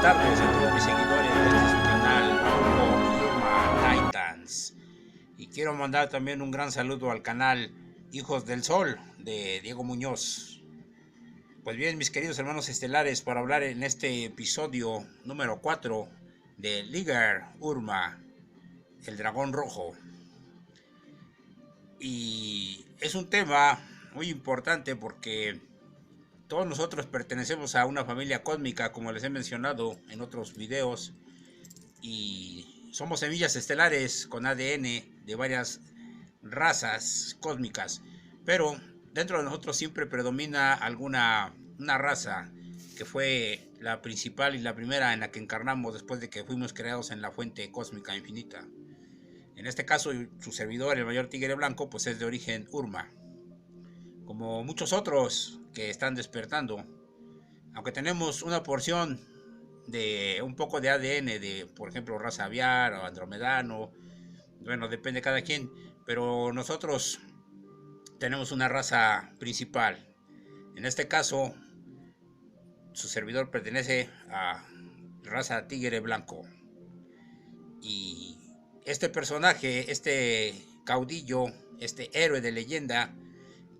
tardes a todos mis seguidores de este su canal Urma Titans. Y quiero mandar también un gran saludo al canal Hijos del Sol de Diego Muñoz. Pues bien, mis queridos hermanos estelares, para hablar en este episodio número 4 de Ligar Urma, el dragón rojo. Y es un tema muy importante porque todos nosotros pertenecemos a una familia cósmica, como les he mencionado en otros videos, y somos semillas estelares con ADN de varias razas cósmicas, pero dentro de nosotros siempre predomina una raza que fue la principal y la primera en la que encarnamos después de que fuimos creados en la fuente cósmica infinita. En este caso, su servidor, el mayor tigre blanco, pues es de origen Urma, como muchos otros que están despertando. Aunque tenemos una porción de un poco de ADN de, por ejemplo, raza aviar o andromedano, bueno, depende de cada quien, pero nosotros tenemos una raza principal. En este caso, su servidor pertenece a raza tigre blanco. Y este personaje, este caudillo, este héroe de leyenda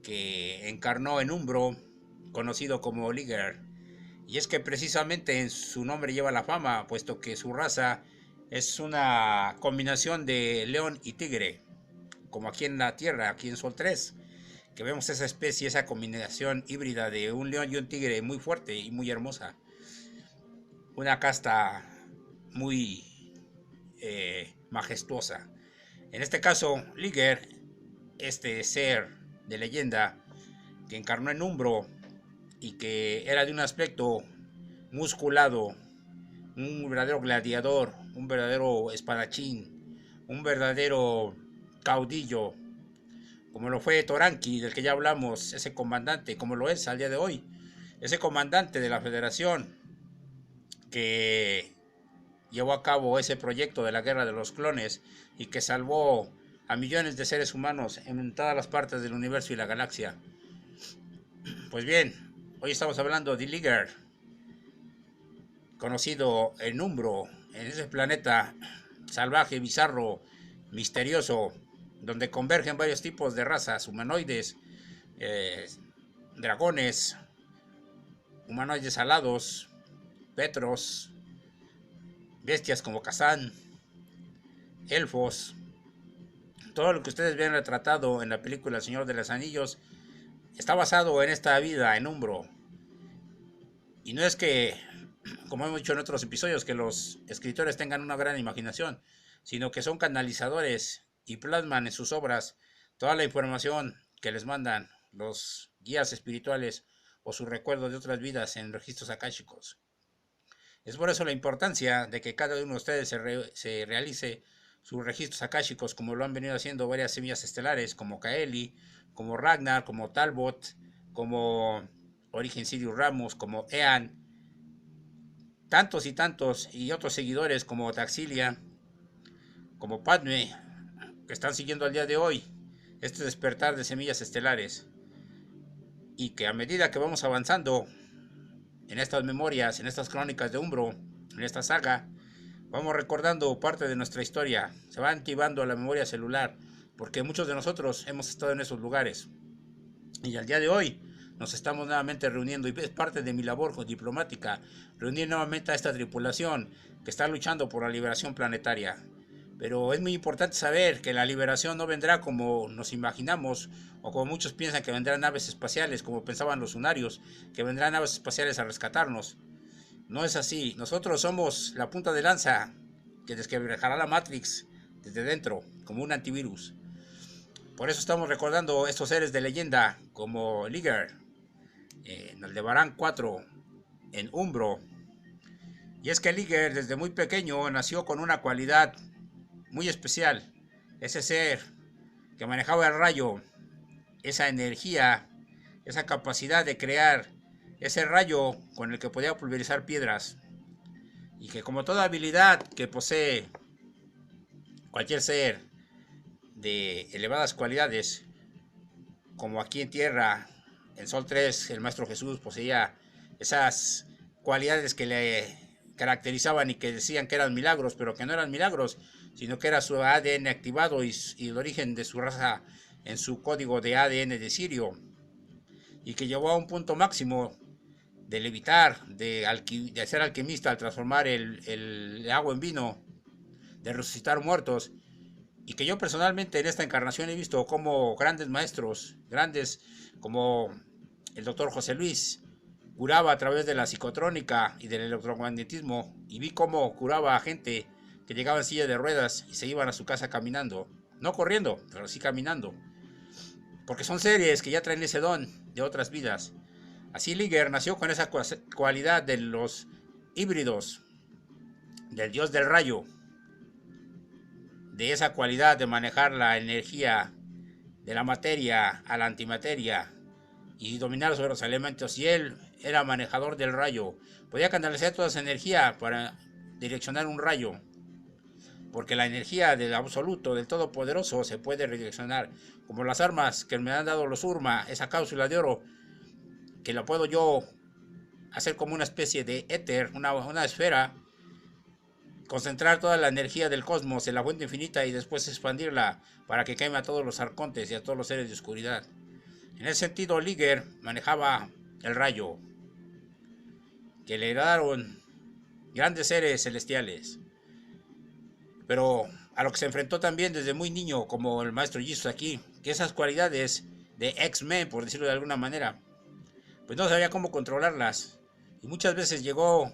que encarnó en Umbro, conocido como Liger, y es que precisamente en su nombre lleva la fama, puesto que su raza es una combinación de león y tigre, como aquí en la Tierra, aquí en Sol 3, que vemos esa especie, esa combinación híbrida de un león y un tigre muy fuerte y muy hermosa. Una casta muy majestuosa. En este caso, Liger, este ser de leyenda que encarnó en Umbro y que era de un aspecto musculado, un verdadero gladiador, un verdadero espadachín, un verdadero caudillo, como lo fue Toranki, del que ya hablamos, ese comandante, como lo es al día de hoy, ese comandante de la Federación que llevó a cabo ese proyecto de la Guerra de los Clones y que salvó a millones de seres humanos en todas las partes del universo y la galaxia. Pues bien, hoy estamos hablando de Liger, conocido en Umbro, en ese planeta salvaje, bizarro, misterioso, donde convergen varios tipos de razas, humanoides, eh, dragones, humanoides alados, petros, bestias como Kazan, elfos. Todo lo que ustedes ven retratado en la película El Señor de los Anillos está basado en esta vida en Umbro. Y no es que, como hemos dicho en otros episodios, que los escritores tengan una gran imaginación, sino que son canalizadores y plasman en sus obras toda la información que les mandan los guías espirituales o sus recuerdos de otras vidas en registros akáshicos. Es por eso la importancia de que cada uno de ustedes se realice sus registros akáshicos, como lo han venido haciendo varias semillas estelares, como Kaeli, como Ragnar, como Talbot, como Origen Sirius Ramos, como Ean, tantos y tantos y otros seguidores como Taxilia, como Padme, que están siguiendo al día de hoy este despertar de semillas estelares, y que a medida que vamos avanzando en estas memorias, en estas crónicas de Umbro, en esta saga, vamos recordando parte de nuestra historia, se va activando la memoria celular, porque muchos de nosotros hemos estado en esos lugares. Y al día de hoy nos estamos nuevamente reuniendo, y es parte de mi labor diplomática, reunir nuevamente a esta tripulación que está luchando por la liberación planetaria. Pero es muy importante saber que la liberación no vendrá como nos imaginamos, o como muchos piensan que vendrán naves espaciales, como pensaban los sunarios, que vendrán naves espaciales a rescatarnos. No es así. Nosotros somos la punta de lanza que desquebrajará la Matrix desde dentro, como un antivirus. Por eso estamos recordando estos seres de leyenda, como Liger, en Aldebarán 4, en Umbro. Y es que Liger desde muy pequeño nació con una cualidad muy especial. Ese ser que manejaba el rayo, esa energía, esa capacidad de crear ese rayo con el que podía pulverizar piedras. Y que, como toda habilidad que posee cualquier ser de elevadas cualidades, como aquí en tierra, en Sol 3, el Maestro Jesús poseía esas cualidades que le caracterizaban y que decían que eran milagros, pero que no eran milagros, sino que era su ADN activado y el origen de su raza en su código de ADN de Sirio, y que llegó a un punto máximo de levitar, de ser alquimista al transformar el agua en vino, de resucitar muertos, y que yo personalmente en esta encarnación he visto como grandes maestros, grandes como el doctor José Luis, curaba a través de la psicotrónica y del electromagnetismo, y vi cómo curaba a gente que llegaba en silla de ruedas y se iban a su casa caminando, no corriendo, pero sí caminando, porque son seres que ya traen ese don de otras vidas. Así Liger nació con esa cualidad de los híbridos, del dios del rayo, de esa cualidad de manejar la energía de la materia a la antimateria y dominar sobre los elementos. Y él era manejador del rayo, podía canalizar toda esa energía para direccionar un rayo, porque la energía del absoluto, del todopoderoso, se puede redireccionar, como las armas que me han dado los Urma, esa cápsula de oro, que la puedo yo hacer como una especie de éter, una esfera, concentrar toda la energía del cosmos en la fuente infinita y después expandirla para que queme a todos los arcontes y a todos los seres de oscuridad. En ese sentido, Liger manejaba el rayo, que le daron grandes seres celestiales, pero a lo que se enfrentó también desde muy niño, como el maestro Jesus aquí, que esas cualidades de X-Men, por decirlo de alguna manera, pues no sabía cómo controlarlas, y muchas veces llegó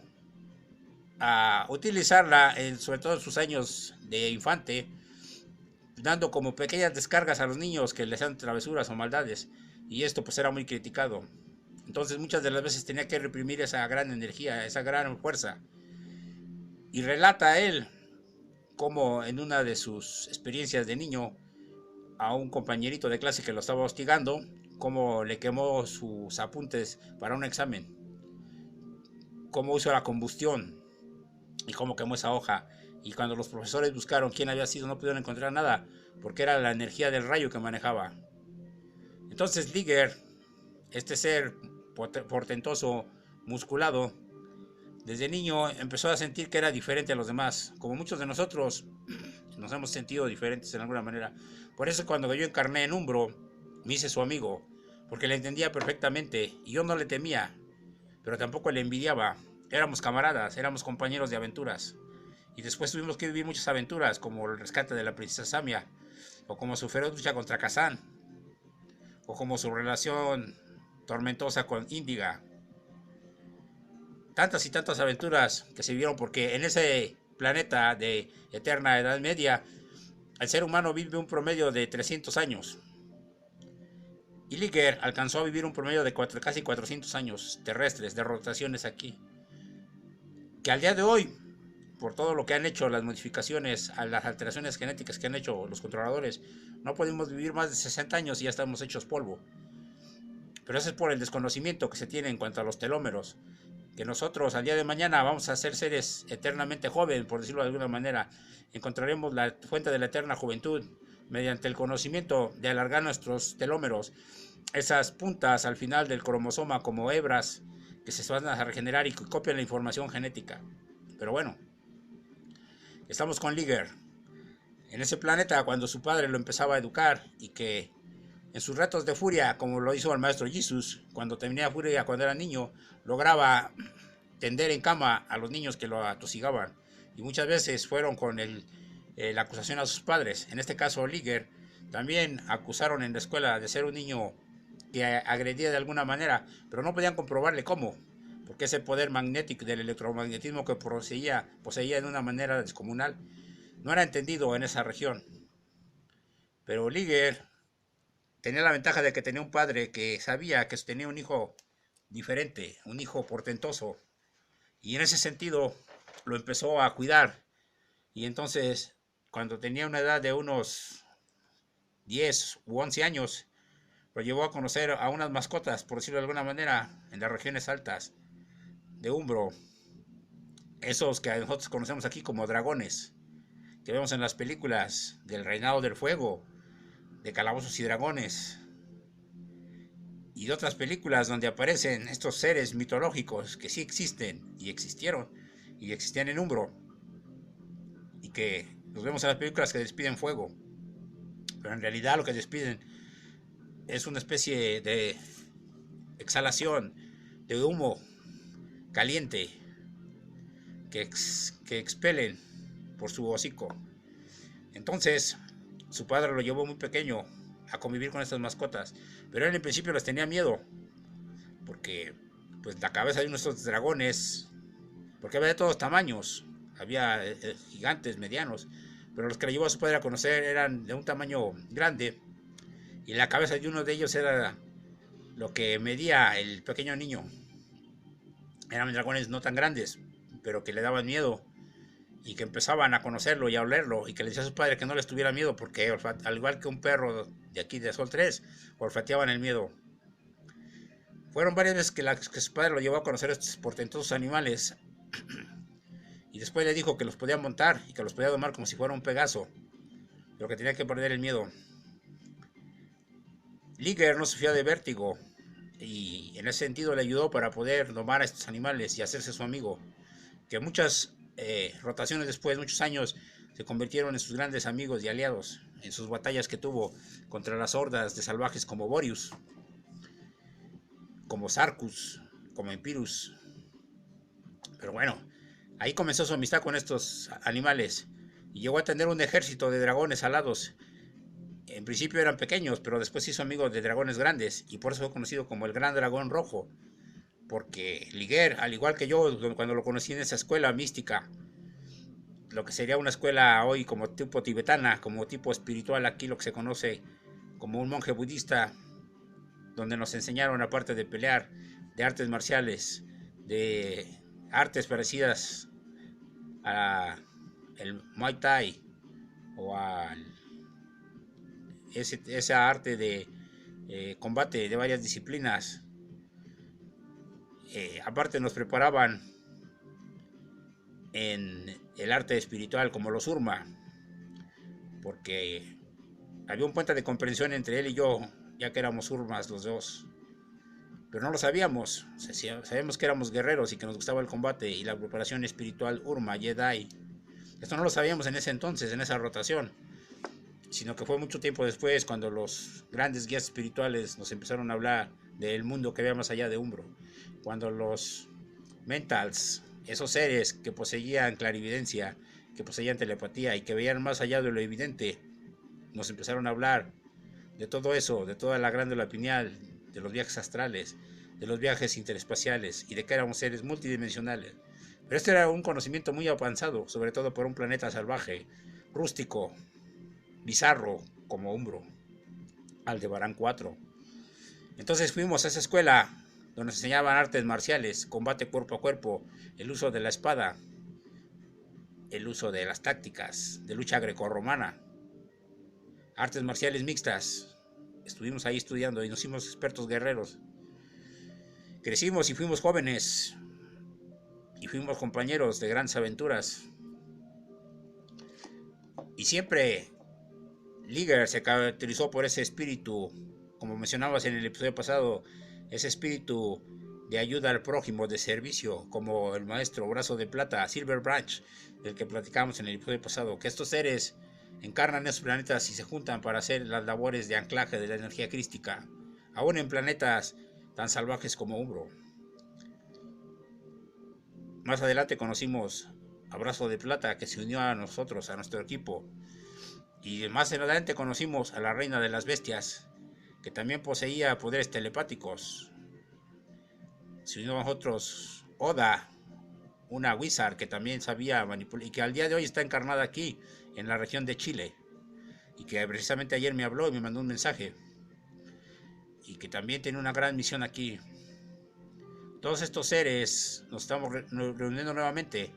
a utilizarla, sobre todo en sus años de infante, dando como pequeñas descargas a los niños que les hacían travesuras o maldades, y esto pues era muy criticado. Entonces muchas de las veces tenía que reprimir esa gran energía, esa gran fuerza. Y relata él como en una de sus experiencias de niño a un compañerito de clase que lo estaba hostigando, cómo le quemó sus apuntes para un examen, cómo hizo la combustión y cómo quemó esa hoja. Y cuando los profesores buscaron quién había sido, no pudieron encontrar nada, porque era la energía del rayo que manejaba. Entonces Liger, este ser portentoso, musculado, desde niño empezó a sentir que era diferente a los demás, como muchos de nosotros nos hemos sentido diferentes en alguna manera. Por eso cuando yo encarné en Umbro, me hice su amigo, porque le entendía perfectamente y yo no le temía, pero tampoco le envidiaba. Éramos camaradas, éramos compañeros de aventuras. Y después tuvimos que vivir muchas aventuras, como el rescate de la princesa Samia, o como su feroz lucha contra Kazan, o como su relación tormentosa con Índiga. Tantas y tantas aventuras que se vieron, porque en ese planeta de eterna edad media, el ser humano vive un promedio de 300 años. Y Liger alcanzó a vivir un promedio de casi 400 años terrestres de rotaciones aquí. Que al día de hoy, por todo lo que han hecho, las modificaciones, a las alteraciones genéticas que han hecho los controladores, no podemos vivir más de 60 años y ya estamos hechos polvo. Pero eso es por el desconocimiento que se tiene en cuanto a los telómeros, que nosotros al día de mañana vamos a ser seres eternamente jóvenes, por decirlo de alguna manera. Encontraremos la fuente de la eterna juventud mediante el conocimiento de alargar nuestros telómeros, esas puntas al final del cromosoma como hebras que se van a regenerar y copian la información genética. Pero bueno, estamos con Liger en ese planeta cuando su padre lo empezaba a educar, y que en sus retos de furia, como lo hizo el maestro Jesus, cuando tenía furia cuando era niño, lograba tender en cama a los niños que lo atosigaban. Y muchas veces fueron con la acusación a sus padres. En este caso, Liger también acusaron en la escuela de ser un niño que agredía de alguna manera, pero no podían comprobarle cómo, porque ese poder magnético del electromagnetismo que poseía de una manera descomunal no era entendido en esa región. Pero Liger tenía la ventaja de que tenía un padre que sabía que tenía un hijo diferente, un hijo portentoso, y en ese sentido lo empezó a cuidar. Y entonces, cuando tenía una edad de unos 10 u 11 años, lo llevó a conocer a unas mascotas, por decirlo de alguna manera, en las regiones altas de Umbro, esos que nosotros conocemos aquí como dragones, que vemos en las películas del Reinado del Fuego, de Calabozos y Dragones, y de otras películas donde aparecen estos seres mitológicos que sí existen y existieron, y existían en Umbro, y que los vemos en las películas que despiden fuego, pero en realidad lo que despiden es una especie de exhalación de humo caliente que expelen por su hocico. Entonces, su padre lo llevó muy pequeño a convivir con estas mascotas, pero él en principio les tenía miedo, porque pues la cabeza de uno de estos dragones, porque había de todos tamaños, había gigantes, medianos, pero los que le llevó a su padre a conocer eran de un tamaño grande, y la cabeza de uno de ellos era lo que medía el pequeño niño. Eran dragones no tan grandes, pero que le daban miedo, y que empezaban a conocerlo y a olerlo, y que le decía a su padre que no les tuviera miedo, porque al igual que un perro de aquí de Sol 3, olfateaban el miedo. Fueron varias veces que su padre lo llevó a conocer estos portentosos animales, y después le dijo que los podía montar y que los podía domar como si fuera un Pegaso, pero que tenía que perder el miedo. Liger no sufría de vértigo, y en ese sentido le ayudó para poder domar a estos animales y hacerse su amigo, que muchas rotaciones después, muchos años, se convirtieron en sus grandes amigos y aliados en sus batallas que tuvo contra las hordas de salvajes como Boreas, como Sarcus, como Empirus. Pero bueno, ahí comenzó su amistad con estos animales y llegó a tener un ejército de dragones alados. En principio eran pequeños, pero después se hizo amigo de dragones grandes, y por eso fue conocido como el Gran Dragón Rojo, porque Liger, al igual que yo, cuando lo conocí en esa escuela mística, lo que sería una escuela hoy como tipo tibetana, como tipo espiritual, aquí lo que se conoce como un monje budista, donde nos enseñaron, aparte de pelear, de artes marciales, de artes parecidas a el Muay Thai o a esa arte de combate de varias disciplinas. Aparte nos preparaban en el arte espiritual como los Urma, porque había un puente de comprensión entre él y yo, ya que éramos Urmas los dos, pero no lo sabíamos. Sabíamos que éramos guerreros y que nos gustaba el combate y la preparación espiritual Urma, Jedi. Esto no lo sabíamos en ese entonces, en esa rotación, sino que fue mucho tiempo después cuando los grandes guías espirituales nos empezaron a hablar del mundo que había más allá de Umbro, cuando los mentals, esos seres que poseían clarividencia, que poseían telepatía y que veían más allá de lo evidente, nos empezaron a hablar de todo eso, de toda la glándula pineal, de los viajes astrales, de los viajes interespaciales y de que éramos seres multidimensionales. Pero este era un conocimiento muy avanzado, sobre todo por un planeta salvaje, rústico, bizarro como Umbro, Aldebarán 4. Entonces fuimos a esa escuela donde nos enseñaban artes marciales, combate cuerpo a cuerpo, el uso de la espada, el uso de las tácticas de lucha grecorromana, artes marciales mixtas. Estuvimos ahí estudiando y nos hicimos expertos guerreros. Crecimos y fuimos jóvenes y fuimos compañeros de grandes aventuras. Y siempre Liger se caracterizó por ese espíritu, como mencionabas en el episodio pasado, ese espíritu de ayuda al prójimo, de servicio, como el maestro Brazo de Plata, Silver Branch, del que platicamos en el episodio pasado, que estos seres encarnan esos planetas y se juntan para hacer las labores de anclaje de la energía crística, aún en planetas tan salvajes como Umbro. Más adelante conocimos a Brazo de Plata, que se unió a nosotros, a nuestro equipo, y más adelante conocimos a la Reina de las Bestias, que también poseía poderes telepáticos. Se unió a nosotros Oda, una wizard que también sabía manipular y que al día de hoy está encarnada aquí, en la región de Chile, y que precisamente ayer me habló y me mandó un mensaje, y que también tiene una gran misión aquí. Todos estos seres nos estamos reuniendo nuevamente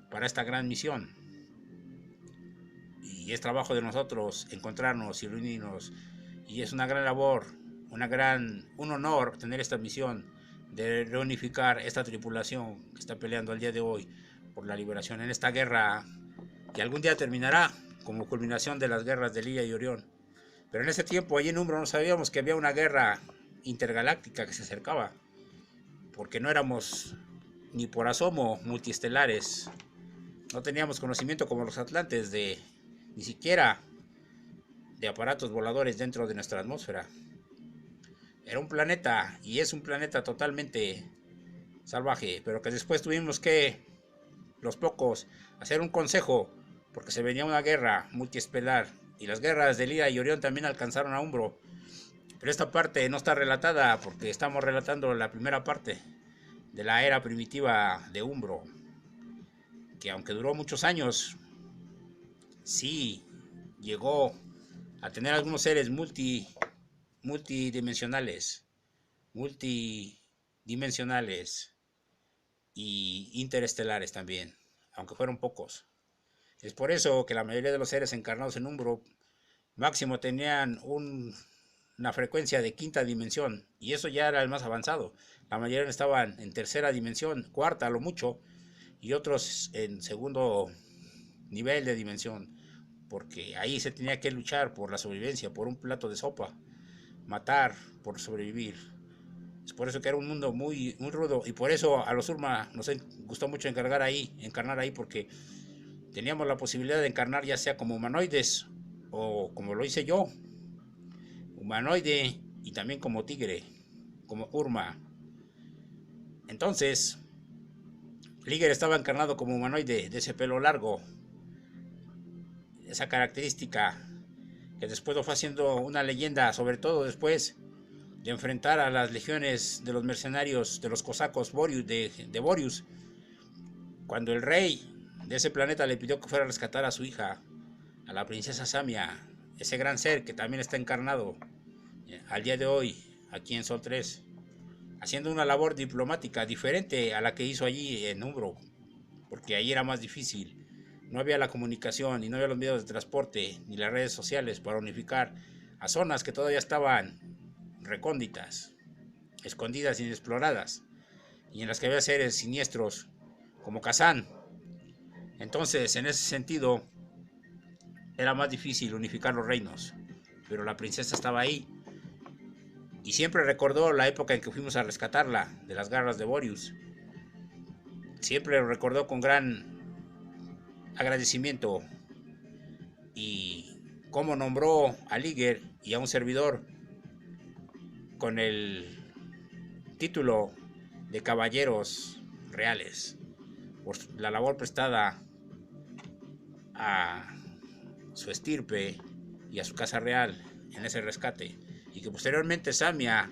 para esta gran misión, y es trabajo de nosotros encontrarnos y reunirnos, y es una gran labor, un honor tener esta misión de reunificar esta tripulación que está peleando al día de hoy por la liberación en esta guerra que algún día terminará como culminación de las guerras de Lilla y Orión. Pero en ese tiempo, allí en Umbro, no sabíamos que había una guerra intergaláctica que se acercaba, porque no éramos ni por asomo multiestelares. No teníamos conocimiento como los atlantes ni siquiera de aparatos voladores dentro de nuestra atmósfera. Era un planeta, y es un planeta totalmente salvaje, pero que después tuvimos que, los pocos, hacer un consejo, porque se venía una guerra multiestelar, y las guerras de Lyra y Orión también alcanzaron a Umbro. Pero esta parte no está relatada, porque estamos relatando la primera parte de la era primitiva de Umbro, que aunque duró muchos años, sí llegó a tener algunos seres multidimensionales y interestelares también, aunque fueron pocos. Es por eso que la mayoría de los seres encarnados en Umbro máximo tenían una frecuencia de quinta dimensión, y eso ya era el más avanzado. La mayoría estaban en tercera dimensión, cuarta a lo mucho, y otros en segundo nivel de dimensión, porque ahí se tenía que luchar por la sobrevivencia, por un plato de sopa, matar por sobrevivir. Es por eso que era un mundo muy rudo, y por eso a los Surma nos gustó mucho encarnar ahí, porque teníamos la posibilidad de encarnar ya sea como humanoides o como lo hice yo, humanoide, y también como tigre, como Urma. Entonces, Liger estaba encarnado como humanoide, de ese pelo largo, esa característica que después lo fue haciendo una leyenda, sobre todo después de enfrentar a las legiones de los mercenarios de los cosacos de Boreas, cuando el rey de ese planeta le pidió que fuera a rescatar a su hija, a la princesa Samia, ese gran ser que también está encarnado al día de hoy aquí en Sol 3, haciendo una labor diplomática diferente a la que hizo allí en Umbro, porque ahí era más difícil. No había la comunicación y no había los medios de transporte ni las redes sociales para unificar a zonas que todavía estaban recónditas, escondidas, inexploradas, y en las que había seres siniestros como Kazan. Entonces, en ese sentido, era más difícil unificar los reinos, pero la princesa estaba ahí y siempre recordó la época en que fuimos a rescatarla de las garras de Boreas. Siempre lo recordó con gran agradecimiento, y cómo nombró a Liger y a un servidor con el título de caballeros reales por la labor prestada a su estirpe y a su casa real en ese rescate, y que posteriormente Samia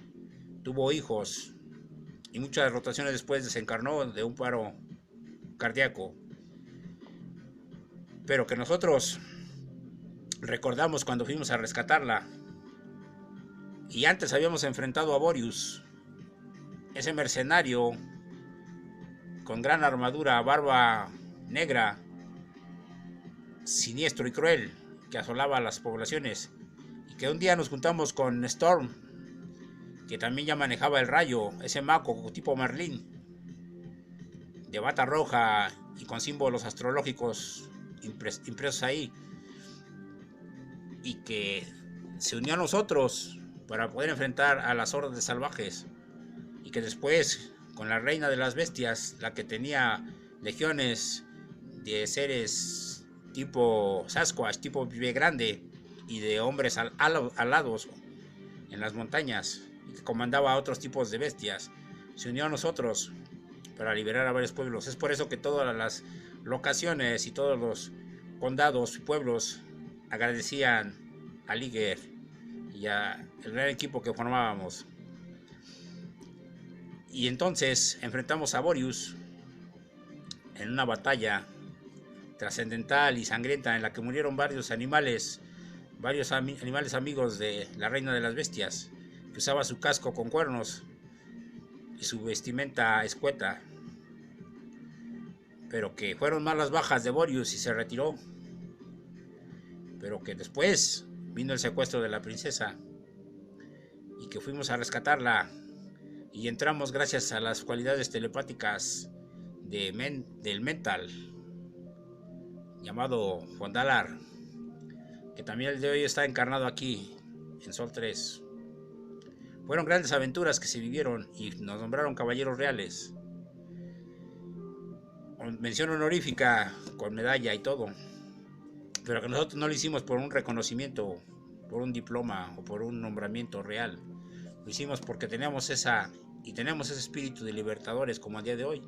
tuvo hijos y muchas rotaciones después desencarnó de un paro cardíaco, pero que nosotros recordamos cuando fuimos a rescatarla. Y antes habíamos enfrentado a Boreas, ese mercenario con gran armadura, barba negra, siniestro y cruel, que asolaba a las poblaciones, y que un día nos juntamos con Storm, que también ya manejaba el rayo, ese mago tipo Merlín, de bata roja y con símbolos astrológicos impresos ahí, y que se unió a nosotros para poder enfrentar a las hordas de salvajes, y que después, con la reina de las bestias, la que tenía legiones de seres tipo Sasquatch, tipo Pibe Grande, y de hombres alados en las montañas, y que comandaba a otros tipos de bestias, se unió a nosotros para liberar a varios pueblos. Es por eso que todas las locaciones y todos los condados y pueblos agradecían a Liger y a el gran equipo que formábamos. Y entonces enfrentamos a Boreas en una batalla trascendental y sangrienta en la que murieron varios animales amigos de la reina de las bestias, que usaba su casco con cuernos y su vestimenta escueta, pero que fueron más las bajas de Boreas y se retiró, pero que después vino el secuestro de la princesa y que fuimos a rescatarla, y entramos gracias a las cualidades telepáticas del mental llamado Fondalar, que también el de hoy está encarnado aquí en Sol 3. Fueron grandes aventuras que se vivieron y nos nombraron caballeros reales. mención honorífica con medalla y todo, pero que nosotros no lo hicimos por un reconocimiento, por un diploma o por un nombramiento real. Lo hicimos porque tenemos ese espíritu de libertadores como a día de hoy.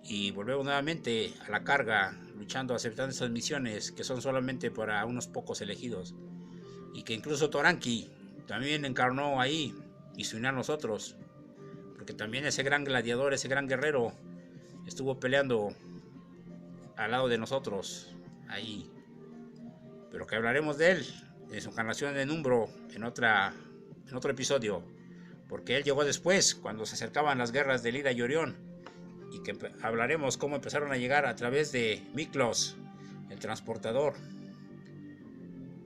Y volvemos nuevamente a la carga, luchando, aceptando esas misiones que son solamente para unos pocos elegidos. Y que incluso Toranqui también encarnó ahí y se unió a nosotros. Porque también ese gran gladiador, ese gran guerrero, estuvo peleando al lado de nosotros ahí. Pero que hablaremos de él, de su encarnación en Umbro, en otro episodio. Porque él llegó después, cuando se acercaban las guerras de Lida y Orión. Y que hablaremos cómo empezaron a llegar a través de Miklos, el transportador,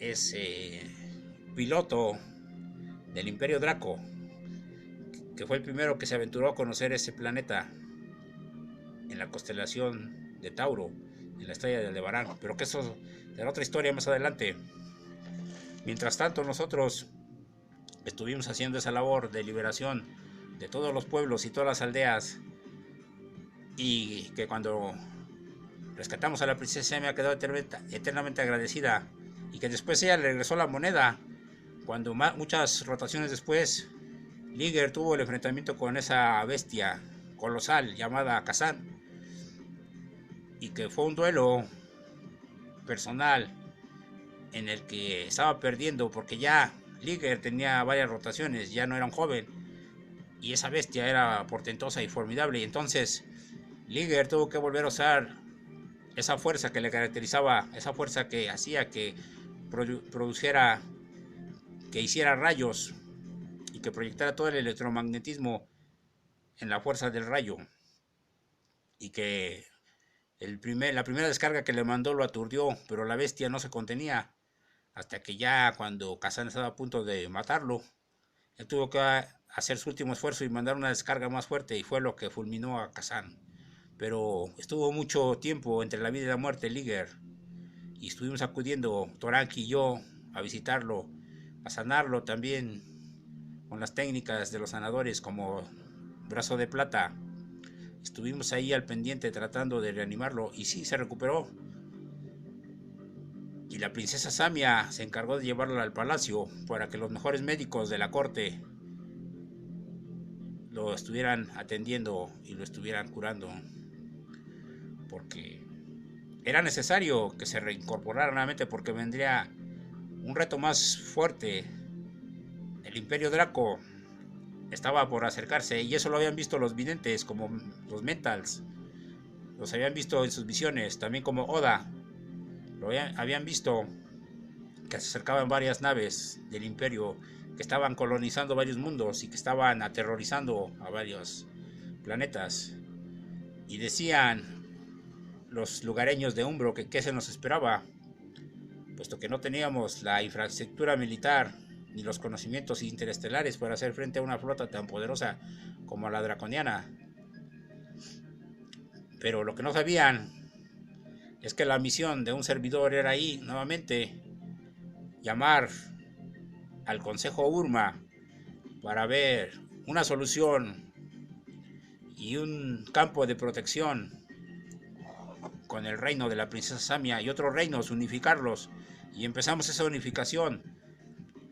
ese piloto del Imperio Draco, que fue el primero que se aventuró a conocer ese planeta en la constelación de Tauro, en la estrella de Aldebarán. Pero que eso será otra historia más adelante. Mientras tanto, nosotros estuvimos haciendo esa labor de liberación de todos los pueblos y todas las aldeas, y que cuando rescatamos a la princesa Samia quedó eternamente agradecida, y que después ella le regresó la moneda cuando muchas rotaciones después Liger tuvo el enfrentamiento con esa bestia colosal llamada Kazan, y que fue un duelo personal en el que estaba perdiendo porque ya Liger tenía varias rotaciones, ya no era un joven, y esa bestia era portentosa y formidable, y entonces Liger tuvo que volver a usar esa fuerza que le caracterizaba, esa fuerza que hacía que produjera, que hiciera rayos y que proyectara todo el electromagnetismo en la fuerza del rayo, y que la primera descarga que le mandó lo aturdió, pero la bestia no se contenía, hasta que ya cuando Kazan estaba a punto de matarlo, él tuvo que hacer su último esfuerzo y mandar una descarga más fuerte, y fue lo que fulminó a Kazan. Pero estuvo mucho tiempo entre la vida y la muerte Liger, y estuvimos acudiendo Toranqui y yo a visitarlo, a sanarlo también con las técnicas de los sanadores como brazo de plata. Estuvimos ahí al pendiente tratando de reanimarlo, y sí, se recuperó. Y la princesa Samia se encargó de llevarlo al palacio para que los mejores médicos de la corte lo estuvieran atendiendo y lo estuvieran curando, porque era necesario que se reincorporara nuevamente, porque vendría un reto más fuerte. El Imperio Draco estaba por acercarse, y eso lo habían visto los videntes como los Mentals, los habían visto en sus visiones, también como Oda, habían visto que se acercaban varias naves del Imperio que estaban colonizando varios mundos y que estaban aterrorizando a varios planetas. Y decían los lugareños de Umbro que qué se nos esperaba, puesto que no teníamos la infraestructura militar ni los conocimientos interestelares para hacer frente a una flota tan poderosa como la draconiana. Pero lo que no sabían es que la misión de un servidor era ahí nuevamente llamar al Consejo Urma para ver una solución y un campo de protección con el reino de la princesa Samia y otros reinos, unificarlos. Y empezamos esa unificación,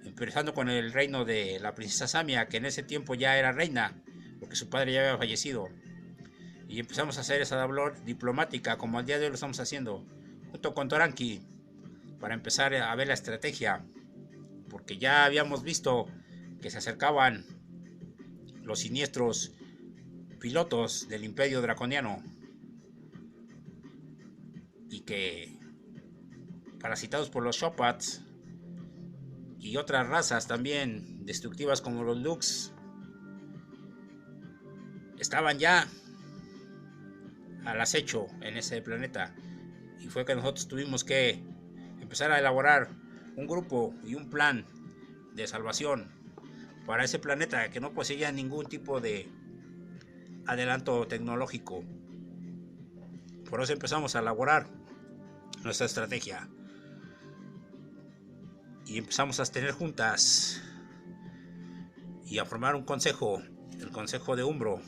empezando con el reino de la princesa Samia, que en ese tiempo ya era reina, porque su padre ya había fallecido. Y empezamos a hacer esa labor diplomática, como al día de hoy lo estamos haciendo, junto con Toranqui, para empezar a ver la estrategia, porque ya habíamos visto que se acercaban los siniestros pilotos del Imperio Draconiano, y que, parasitados por los Shopats y otras razas también destructivas como los Lux, estaban ya al acecho en ese planeta. Y fue que nosotros tuvimos que empezar a elaborar un grupo y un plan de salvación para ese planeta que no poseía ningún tipo de adelanto tecnológico. Por eso empezamos a elaborar nuestra estrategia y empezamos a tener juntas y a formar un consejo, el Consejo de Umbro,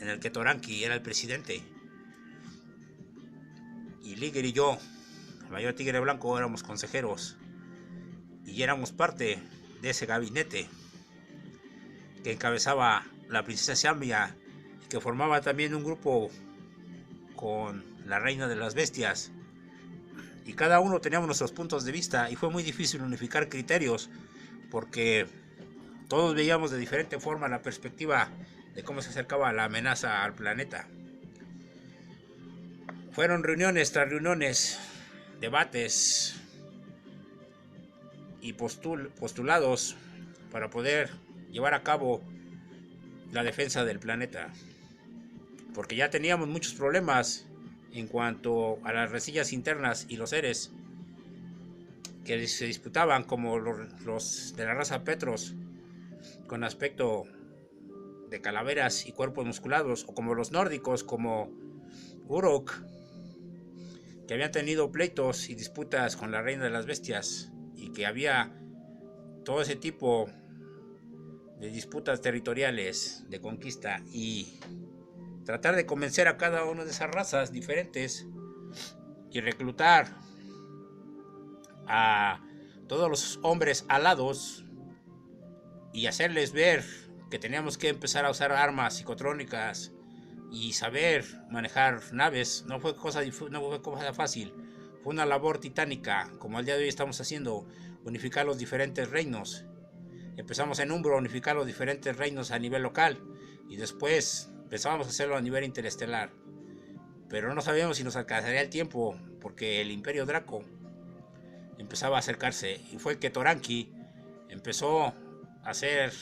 en el que Toranki era el presidente. Y Liger y yo, el mayor tigre blanco, éramos consejeros. Y éramos parte de ese gabinete que encabezaba la princesa Xiambia, y que formaba también un grupo con la reina de las bestias. Y cada uno teníamos nuestros puntos de vista y fue muy difícil unificar criterios porque todos veíamos de diferente forma la perspectiva de cómo se acercaba la amenaza al planeta. Fueron reuniones tras reuniones, debates y postulados para poder llevar a cabo la defensa del planeta, porque ya teníamos muchos problemas en cuanto a las rencillas internas y los seres que se disputaban, como los de la raza Petros con aspecto de calaveras y cuerpos musculados, o como los nórdicos como Uruk, que habían tenido pleitos y disputas con la reina de las bestias, y que había todo ese tipo de disputas territoriales de conquista, y tratar de convencer a cada una de esas razas diferentes y reclutar a todos los hombres alados y hacerles ver que teníamos que empezar a usar armas psicotrónicas y saber manejar naves. No fue cosa fácil, fue una labor titánica, como al día de hoy estamos haciendo, unificar los diferentes reinos. Empezamos en Umbro a unificar los diferentes reinos a nivel local y después pensábamos hacerlo a nivel interestelar, pero no sabíamos si nos alcanzaría el tiempo porque el Imperio Draco empezaba a acercarse, y fue que Toranki empezó a hacer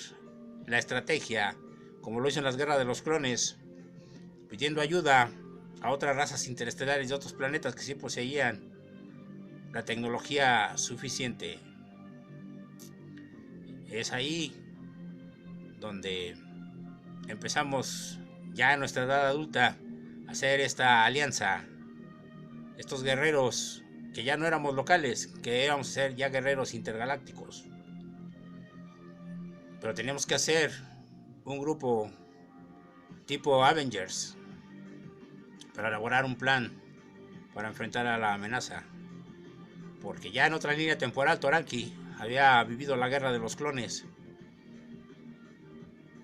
la estrategia como lo hizo en las guerras de los clones, pidiendo ayuda a otras razas interestelares de otros planetas que sí poseían la tecnología suficiente. Es ahí donde empezamos ya en nuestra edad adulta a hacer esta alianza, estos guerreros que ya no éramos locales, que íbamos a ser ya guerreros intergalácticos, pero teníamos que hacer un grupo tipo Avengers para elaborar un plan para enfrentar a la amenaza, porque ya en otra línea temporal Toranki había vivido la guerra de los clones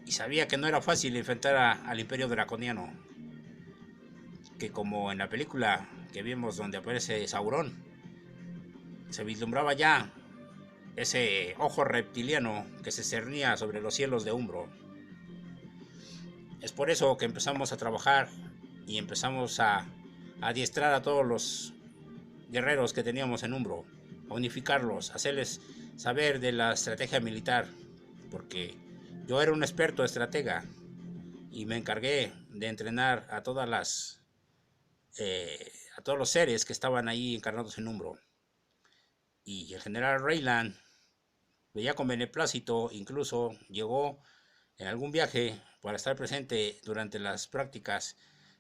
y sabía que no era fácil enfrentar al Imperio Draconiano, que como en la película que vimos donde aparece Sauron, se vislumbraba ya ese ojo reptiliano que se cernía sobre los cielos de Umbro. Es por eso que empezamos a trabajar y empezamos a adiestrar a todos los guerreros que teníamos en Umbro, a unificarlos, a hacerles saber de la estrategia militar, porque yo era un experto estratega y me encargué de entrenar a todos los seres que estaban ahí encarnados en Umbro. Y el general Raylan veía con beneplácito, incluso llegó en algún viaje para estar presente durante las prácticas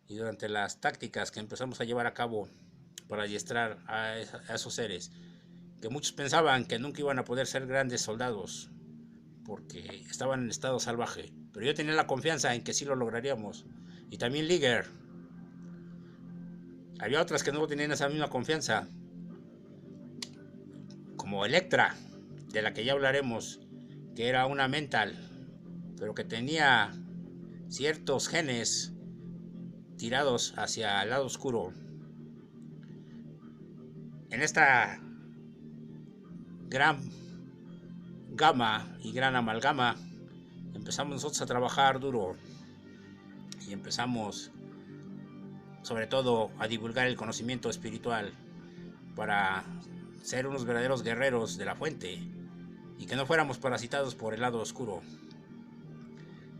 y durante las tácticas que empezamos a llevar a cabo para adiestrar a esos seres, que muchos pensaban que nunca iban a poder ser grandes soldados porque estaban en estado salvaje, pero yo tenía la confianza en que sí lo lograríamos. Y también Liger. Había otras que no tenían esa misma confianza, como Electra, de la que ya hablaremos, que era una mental, pero que tenía ciertos genes tirados hacia el lado oscuro. En esta gran gama y gran amalgama empezamos nosotros a trabajar duro y empezamos sobre todo a divulgar el conocimiento espiritual para ser unos verdaderos guerreros de la fuente y que no fuéramos parasitados por el lado oscuro.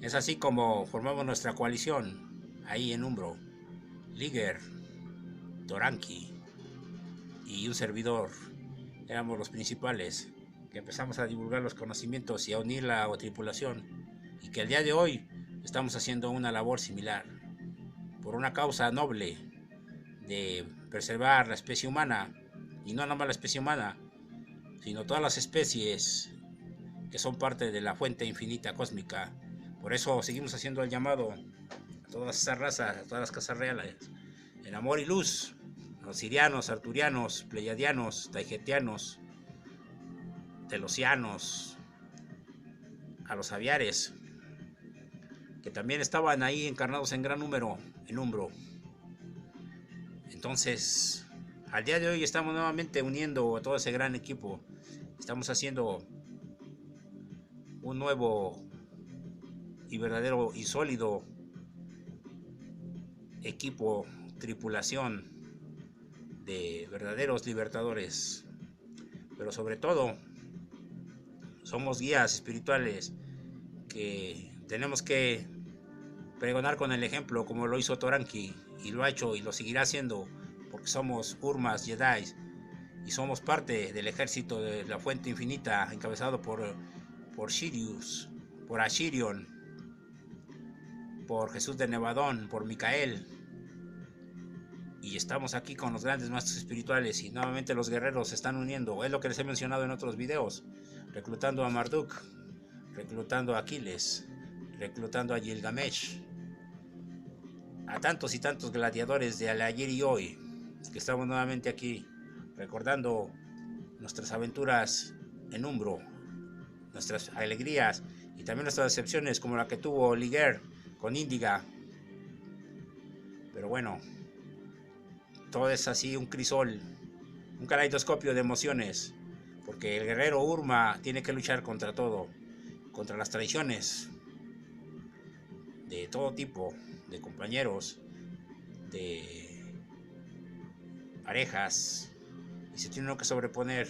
Es así como formamos nuestra coalición ahí en Umbro. Liger, Toranki y un servidor éramos los principales, que empezamos a divulgar los conocimientos y a unir la tripulación, y que al día de hoy estamos haciendo una labor similar por una causa noble de preservar la especie humana, y no nada más la especie humana, sino todas las especies que son parte de la fuente infinita cósmica. Por eso seguimos haciendo el llamado a todas esas razas, todas las casas reales, en amor y luz, los sirianos, arturianos, pleiadianos, taigetianos, telosianos, a los aviares, que también estaban ahí encarnados en gran número en Umbro. Entonces, al día de hoy estamos nuevamente uniendo a todo ese gran equipo. Estamos haciendo un nuevo y verdadero y sólido equipo, tripulación de verdaderos libertadores. Pero sobre todo, somos guías espirituales que tenemos que pregonar con el ejemplo, como lo hizo Toranki, y lo ha hecho y lo seguirá haciendo, porque somos Urmas Jedi y somos parte del ejército de la Fuente Infinita, encabezado por Sirius, por Ashirion, por Jesús de Nevadón, por Micael. Y estamos aquí con los grandes maestros espirituales, y nuevamente los guerreros se están uniendo. Es lo que les he mencionado en otros videos, reclutando a Marduk, reclutando a Aquiles, reclutando a Gilgamesh, a tantos y tantos gladiadores de ayer y hoy, que estamos nuevamente aquí recordando nuestras aventuras en Umbro, nuestras alegrías y también nuestras decepciones, como la que tuvo Liger con Índiga. Pero bueno, todo es así un crisol, un caleidoscopio de emociones, porque el guerrero Urma tiene que luchar contra todo, contra las traiciones de todo tipo, de compañeros, de parejas, y se tiene uno que sobreponer,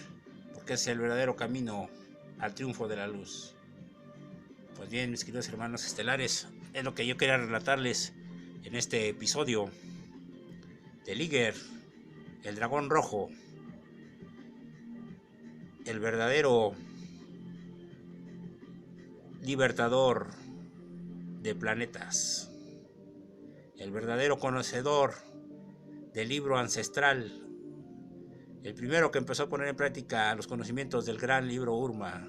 porque es el verdadero camino al triunfo de la luz. Pues bien, mis queridos hermanos estelares, es lo que yo quería relatarles en este episodio de Liger, el dragón rojo, el verdadero libertador de planetas, el verdadero conocedor del libro ancestral, el primero que empezó a poner en práctica los conocimientos del gran libro Urma,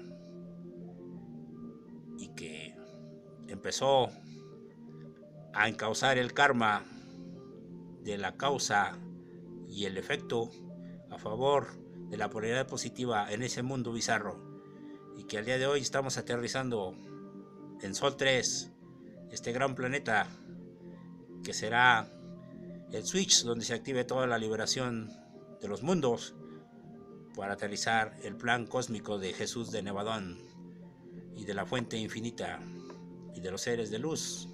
y que empezó a encauzar el karma de la causa y el efecto a favor de la polaridad positiva en ese mundo bizarro, y que al día de hoy estamos aterrizando en Sol 3, este gran planeta que será el switch donde se active toda la liberación de los mundos para aterrizar el plan cósmico de Jesús de Nevadón y de la Fuente Infinita y de los seres de luz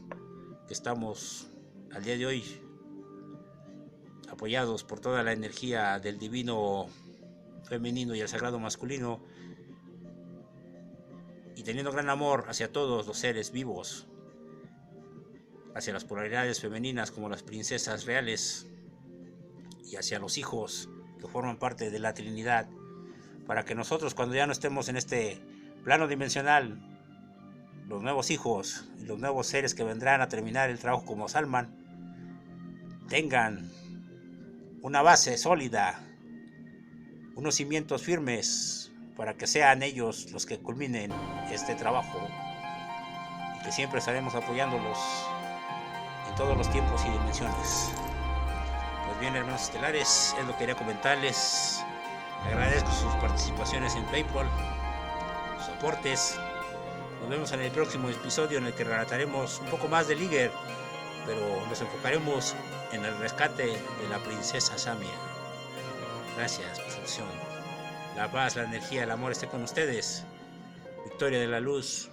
que estamos al día de hoy apoyados por toda la energía del divino femenino y el sagrado masculino, y teniendo gran amor hacia todos los seres vivos, hacia las polaridades femeninas como las princesas reales y hacia los hijos que forman parte de la Trinidad, para que nosotros, cuando ya no estemos en este plano dimensional, los nuevos hijos y los nuevos seres que vendrán a terminar el trabajo como Salman tengan una base sólida, unos cimientos firmes, para que sean ellos los que culminen este trabajo, y que siempre estaremos apoyándolos en todos los tiempos y dimensiones. Pues bien, hermanos estelares, es lo que quería comentarles. Agradezco sus participaciones en PayPal, sus aportes. Nos vemos en el próximo episodio, en el que relataremos un poco más de Liger, pero nos enfocaremos en el rescate de la princesa Samia. Gracias por su atención. La paz, la energía, el amor esté con ustedes. Victoria de la luz.